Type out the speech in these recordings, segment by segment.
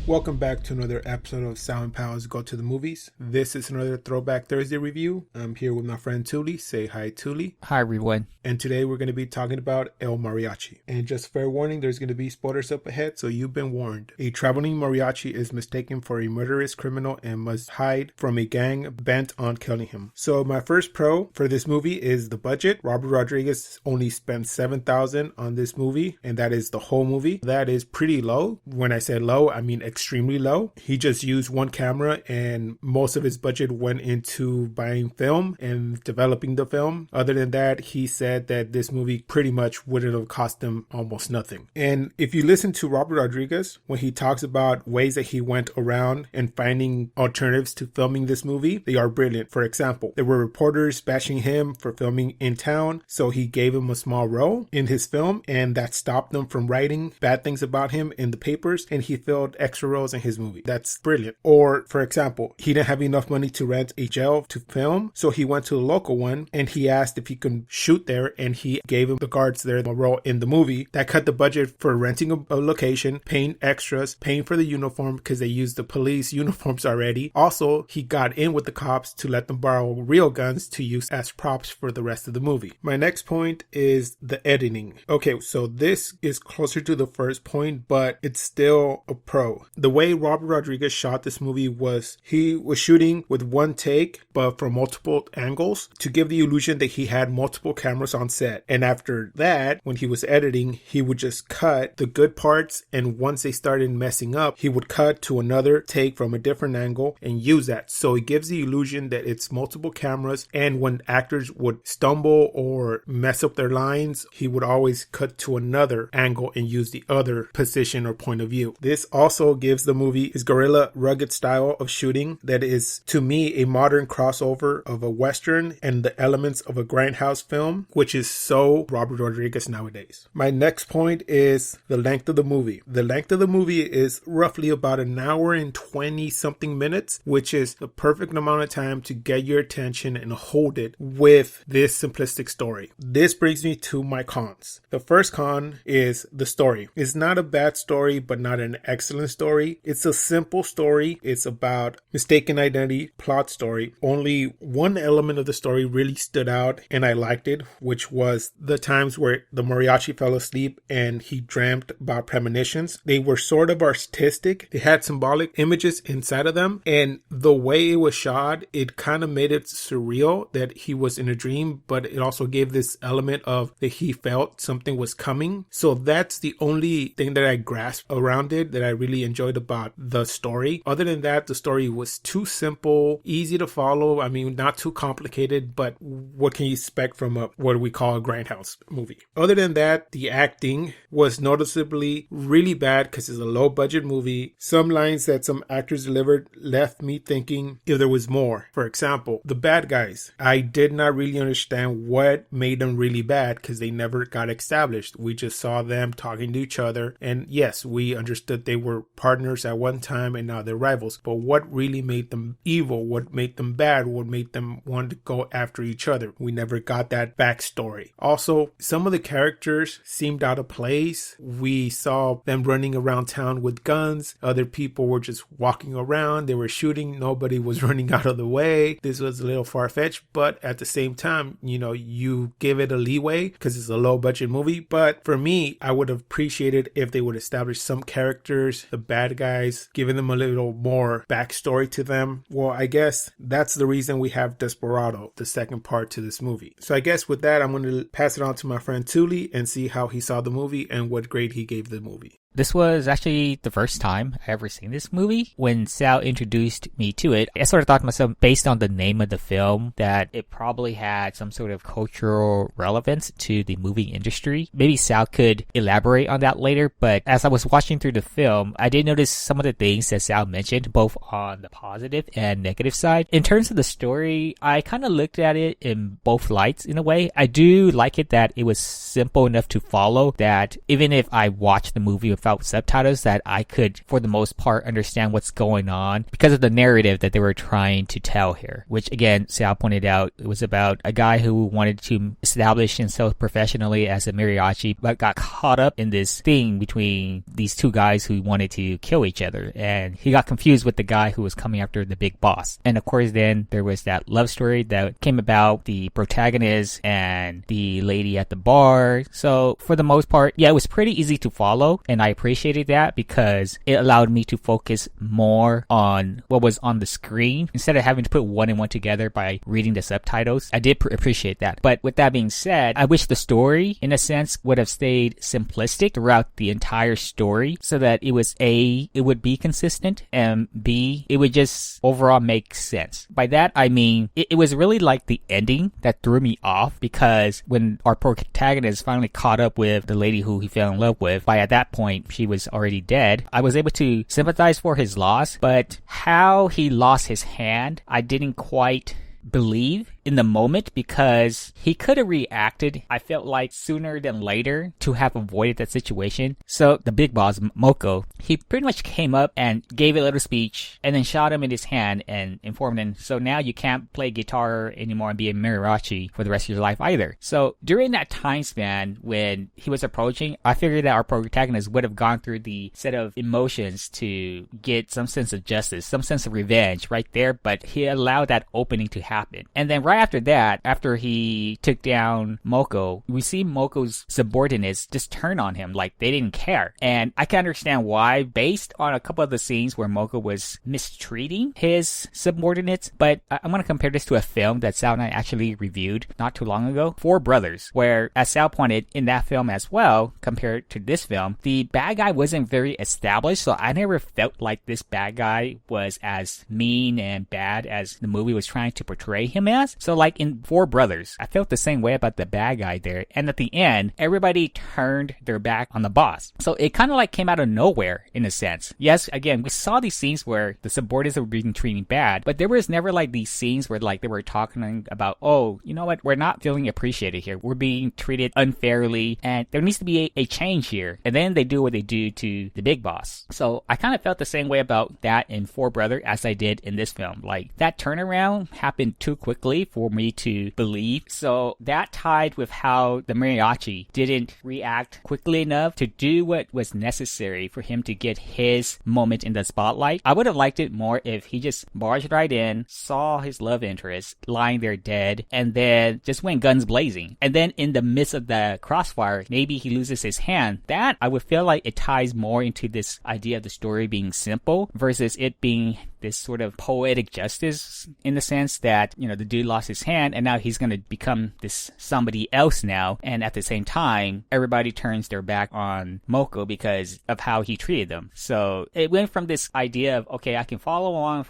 Welcome back to another episode of Sal and Pals Go to the Movies. This is another Throwback Thursday review. I'm here with my friend Touly. Say hi, Touly. Hi, everyone. And today we're going to be talking about El Mariachi. And just fair warning, there's going to be spoilers up ahead, so you've been warned. A traveling mariachi is mistaken for a murderous criminal and must hide from a gang bent on killing him. So my first pro for this movie is the budget. Robert Rodriguez only spent $7,000 on this movie, and that is the whole movie. That is pretty low. When I say low, I mean extremely low. He just used one camera, and most of his budget went into buying film and developing the film. Other than that, he said that this movie pretty much wouldn't have cost him almost nothing. And if you listen to Robert Rodriguez, when he talks about ways that he went around and finding alternatives to filming this movie, they are brilliant. For example, there were reporters bashing him for filming in town, so he gave him a small role in his film, and that stopped them from writing bad things about him in the papers, and he filled extra roles in his movie. That's brilliant. Or, for example, he didn't have enough money to rent a jail to film, so he went to a local one, and he asked if he could shoot there, and he gave him the guards there a role in the movie. That cut the budget for renting a location, paying extras, paying for the uniform because they used the police uniforms already. Also, he got in with the cops to let them borrow real guns to use as props for the rest of the movie. My next point is the editing. Okay, so this is closer to the first point, but it's still a pro. The way Robert Rodriguez shot this movie was he was shooting with one take, but from multiple angles to give the illusion that he had multiple cameras on set. And after that, when he was editing, he would just cut the good parts, and once they started messing up, he would cut to another take from a different angle and use that. So it gives the illusion that it's multiple cameras, and when actors would stumble or mess up their lines, he would always cut to another angle and use the other position or point of view. This also gives the movie his guerrilla rugged style of shooting that is, to me, a modern crossover of a Western and the elements of a grindhouse film, which is so Robert Rodriguez nowadays. My next point is the length of the movie. The length of the movie is roughly about an hour and 20 something minutes, which is the perfect amount of time to get your attention and hold it with this simplistic story. This brings me to my cons. The first con is the story. It's not a bad story, but not an excellent story. It's a simple story. It's about mistaken identity, plot story. Only one element of the story really stood out and I liked it, which was the times where the mariachi fell asleep and he dreamt about premonitions. They were sort of artistic. They had symbolic images inside of them, and the way it was shot, it kind of made it surreal that he was in a dream, but it also gave this element of that he felt something was coming. So that's the only thing that I grasped around it that I really enjoyed about the story. Other than that, the story was too simple, easy to follow. I mean, not too complicated, but what can you expect from what we call a grindhouse movie? Other than that, the acting was noticeably really bad because it's a low budget movie. Some lines that some actors delivered left me thinking if there was more. For example, the bad guys. I did not really understand what made them really bad because they never got established. We just saw them talking to each other, and yes, we understood they were partners at one time and now they're rivals. But what really made them evil? What made them bad? What made them want to go after each other? We never got that backstory. Also, some of the characters seemed out of place. We saw them running around town with guns. Other people were just walking around. They were shooting. Nobody was running out of the way. This was a little far-fetched, but at the same time, you give it a leeway because it's a low-budget movie. But for me, I would have appreciated if they would establish some characters, the bad guys, giving them a little more backstory to them. Well, I guess that's the reason we have Desperado, the second part to this movie. So I guess with that, I'm going to pass it on to my friend Touly and see how he saw the movie and what grade he gave the movie. This was actually the first time I ever seen this movie. When Sal introduced me to it, I sort of thought to myself, based on the name of the film, that it probably had some sort of cultural relevance to the movie industry. Maybe Sal could elaborate on that later, but as I was watching through the film, I did notice some of the things that Sal mentioned, both on the positive and negative side. In terms of the story, I kind of looked at it in both lights in a way. I do like it that it was simple enough to follow, that even if I watched the movie without subtitles that I could, for the most part, understand what's going on because of the narrative that they were trying to tell here, which again, Sal pointed out, it was about a guy who wanted to establish himself professionally as a mariachi, but got caught up in this thing between these two guys who wanted to kill each other. And he got confused with the guy who was coming after the big boss. And of course, then there was that love story that came about, the protagonist and the lady at the bar. So for the most part, yeah, it was pretty easy to follow. And I appreciated that because it allowed me to focus more on what was on the screen instead of having to put one and one together by reading the subtitles. I did appreciate that. But with that being said, I wish the story, in a sense, would have stayed simplistic throughout the entire story so that it was A, it would be consistent, and B, it would just overall make sense. By that, I mean, it was really like the ending that threw me off because when our protagonist finally caught up with the lady who he fell in love with, by at that point, she was already dead, I was able to sympathize for his loss, but how he lost his hand, I didn't quite believe in the moment because he could have reacted, I felt like, sooner than later to have avoided that situation. So the big boss, Moco, he pretty much came up and gave a little speech and then shot him in his hand and informed him, so now you can't play guitar anymore and be a mariachi for the rest of your life either. So during that time span when he was approaching, I figured that our protagonist would have gone through the set of emotions to get some sense of justice, some sense of revenge right there, but he allowed that opening to happen. And then right after that, after he took down Moco, we see Moco's subordinates just turn on him like they didn't care. And I can understand why, based on a couple of the scenes where Moco was mistreating his subordinates. But I'm going to compare this to a film that Sal and I actually reviewed not too long ago, Four Brothers, where, as Sal pointed, in that film as well, compared to this film, the bad guy wasn't very established. So I never felt like this bad guy was as mean and bad as the movie was trying to portray him as. So like in Four Brothers, I felt the same way about the bad guy there. And at the end, everybody turned their back on the boss. So it kind of like came out of nowhere in a sense. Yes, again, we saw these scenes where the subordinates were being treated bad, but there was never like these scenes where like they were talking about, oh, you know what, we're not feeling appreciated here. We're being treated unfairly and there needs to be a change here. And then they do what they do to the big boss. So I kind of felt the same way about that in Four Brothers as I did in this film. Like that turnaround happened too quickly for me to believe. So that tied with how the mariachi didn't react quickly enough to do what was necessary for him to get his moment in the spotlight. I would have liked it more if he just barged right in, saw his love interest lying there dead, and then just went guns blazing. And then in the midst of the crossfire, maybe he loses his hand. That I would feel like it ties more into this idea of the story being simple versus it being this sort of poetic justice in the sense that, you know, the dude lost his hand and now he's going to become this somebody else now. And at the same time, everybody turns their back on Moco because of how he treated them. So it went from this idea of, okay, I can follow on,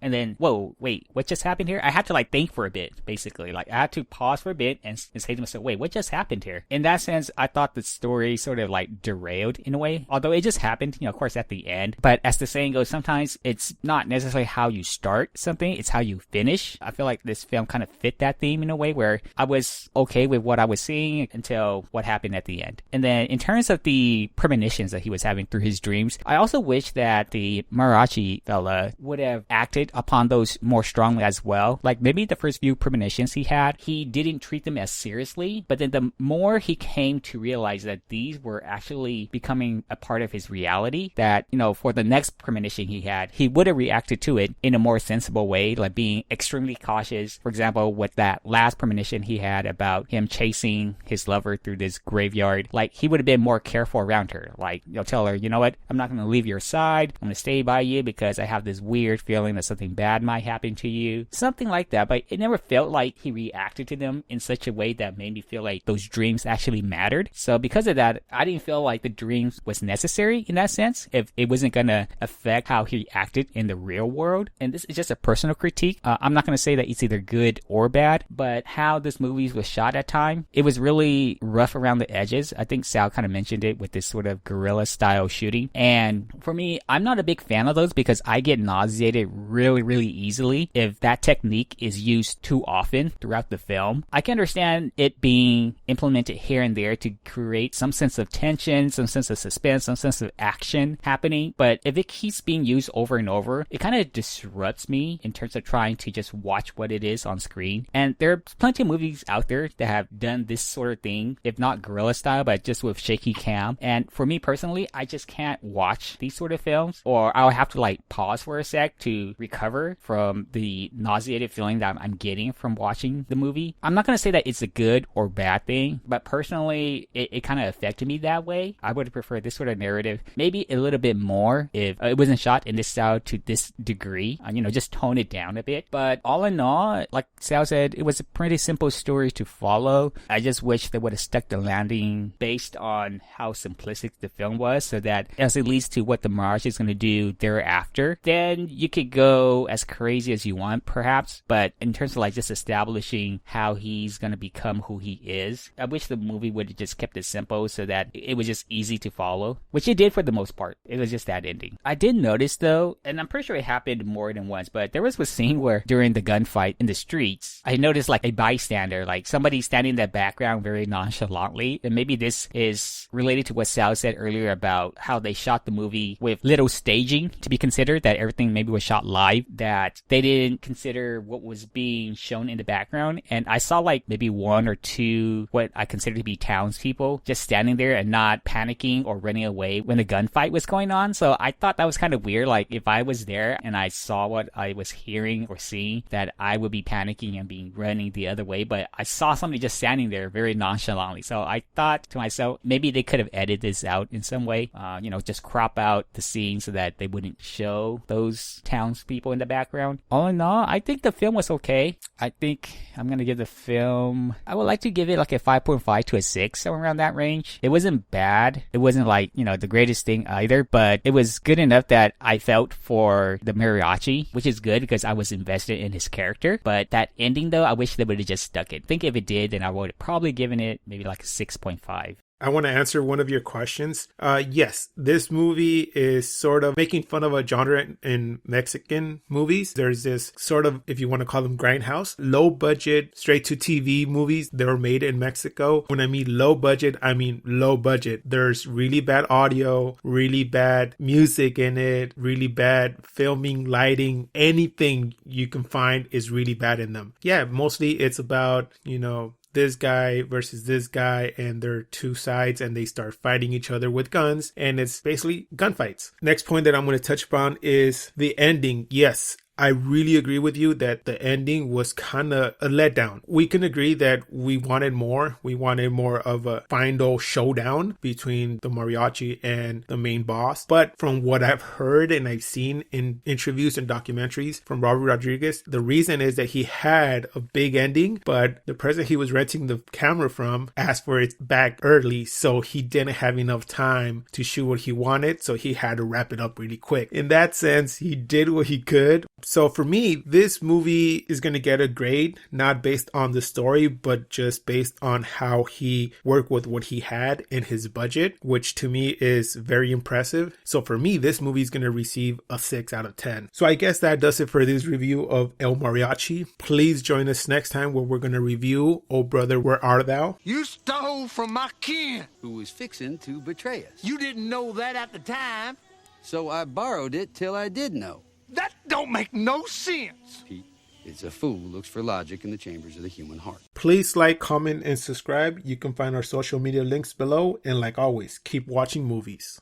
and then, whoa, wait, what just happened here? I had to like think for a bit, basically. Like I had to pause for a bit and say to myself, wait, what just happened here? In that sense, I thought the story sort of like derailed in a way, although it just happened, you know, of course at the end. But as the saying goes, sometimes it's not necessarily how you start something, it's how you finish. I feel like this film kind of fit that theme in a way where I was okay with what I was seeing until what happened at the end. And then in terms of the premonitions that he was having through his dreams, I also wish that the mariachi fella would have acted upon those more strongly as well. Like maybe the first few premonitions he had, he didn't treat them as seriously, but then the more he came to realize that these were actually becoming a part of his reality, that, you know, for the next premonition he had, he would have reacted to it in a more sensible way, like being extremely cautious. For example, with that last premonition he had about him chasing his lover through this graveyard, like he would have been more careful around her. Like, you'll tell her, you know what, I'm not going to leave your side. I'm going to stay by you because I have this weird feeling that something bad might happen to you. Something like that. But it never felt like he reacted to them in such a way that made me feel like those dreams actually mattered. So because of that, I didn't feel like the dreams was necessary in that sense if it wasn't going to affect how he acted in the real world. And this is just a personal critique. I'm not going to say that it's either good or bad, but how this movie was shot at time, it was really rough around the edges. I think Sal kind of mentioned it with this sort of guerrilla style shooting. And for me, I'm not a big fan of those because I get nauseated really, really easily if that technique is used too often throughout the film. I can understand it being implemented here and there to create some sense of tension, some sense of suspense, some sense of action happening. But if it keeps being used over and over, it kind of disrupts me in terms of trying to just watch what it is on screen. And there are plenty of movies out there that have done this sort of thing, if not guerrilla style, but just with shaky cam. And for me personally, I just can't watch these sort of films, or I'll have to like pause for a sec to recover from the nauseated feeling that I'm getting from watching the movie. I'm not going to say that it's a good or bad thing, but personally, it kind of affected me that way. I would prefer this sort of narrative, maybe a little bit more if it wasn't shot in this style to this degree, just tone it down a bit. But all in all, like Sal said, it was a pretty simple story to follow. I just wish they would have stuck the landing based on how simplistic the film was, so that as it leads to what the Mariachi is going to do thereafter, then you could go as crazy as you want, perhaps. But in terms of like just establishing how he's going to become who he is, I wish the movie would have just kept it simple so that it was just easy to follow, which it did for the most part. It was just that ending. I did notice though, and I'm pretty sure it happened more than once, but there was a scene where during the gunfight in the streets, I noticed like a bystander, like somebody standing in the background very nonchalantly. And maybe this is related to what Sal said earlier about how they shot the movie with little staging to be considered, that everything maybe was shot live, that they didn't consider what was being shown in the background. And I saw like maybe one or two what I consider to be townspeople just standing there and not panicking or running away when the gunfight was going on. So I thought that was kind of weird. Like if I was there and I saw what I was hearing or seeing, that I would be panicking and be running the other way. But I saw somebody just standing there very nonchalantly. So I thought to myself, maybe they could have edited this out in some way, just crop out the scene so that they wouldn't show those townspeople in the background. All in all, I think the film was okay. I think I'm going to give the film, I would like to give it like a 5.5 to a 6, somewhere around that range. It wasn't bad. It wasn't like, the greatest thing either, but it was good enough that I felt for the Mariachi, which is good because I was invested in his character. But that ending though, I wish they would have just stuck it. I think if it did, then I would have probably given it maybe like a 6.5. I want to answer one of your questions. Yes, this movie is sort of making fun of a genre in Mexican movies. There's this sort of, if you want to call them grindhouse, low budget, straight to TV movies that were made in Mexico. When I mean low budget, I mean low budget. There's really bad audio, really bad music in it, really bad filming, lighting, anything you can find is really bad in them. Yeah, mostly it's about, this guy versus this guy, and there are two sides and they start fighting each other with guns, and it's basically gunfights. Next point that I'm going to touch upon is the ending. Yes, I really agree with you that the ending was kind of a letdown. We can agree that we wanted more. We wanted more of a final showdown between the Mariachi and the main boss. But from what I've heard and I've seen in interviews and documentaries from Robert Rodriguez, the reason is that he had a big ending, but the person he was renting the camera from asked for it back early, so he didn't have enough time to shoot what he wanted, so he had to wrap it up really quick. In that sense, he did what he could. So for me, this movie is going to get a grade, not based on the story, but just based on how he worked with what he had in his budget, which to me is very impressive. So for me, this movie is going to receive a 6 out of 10. So I guess that does it for this review of El Mariachi. Please join us next time where we're going to review Oh Brother, Where Art Thou? You stole from my kin. Who was fixing to betray us. You didn't know that at the time. So I borrowed it till I did know. That don't make no sense. Pete, it's a fool who looks for logic in the chambers of the human heart. Please like, comment, and subscribe. You can find our social media links below. And like always, keep watching movies.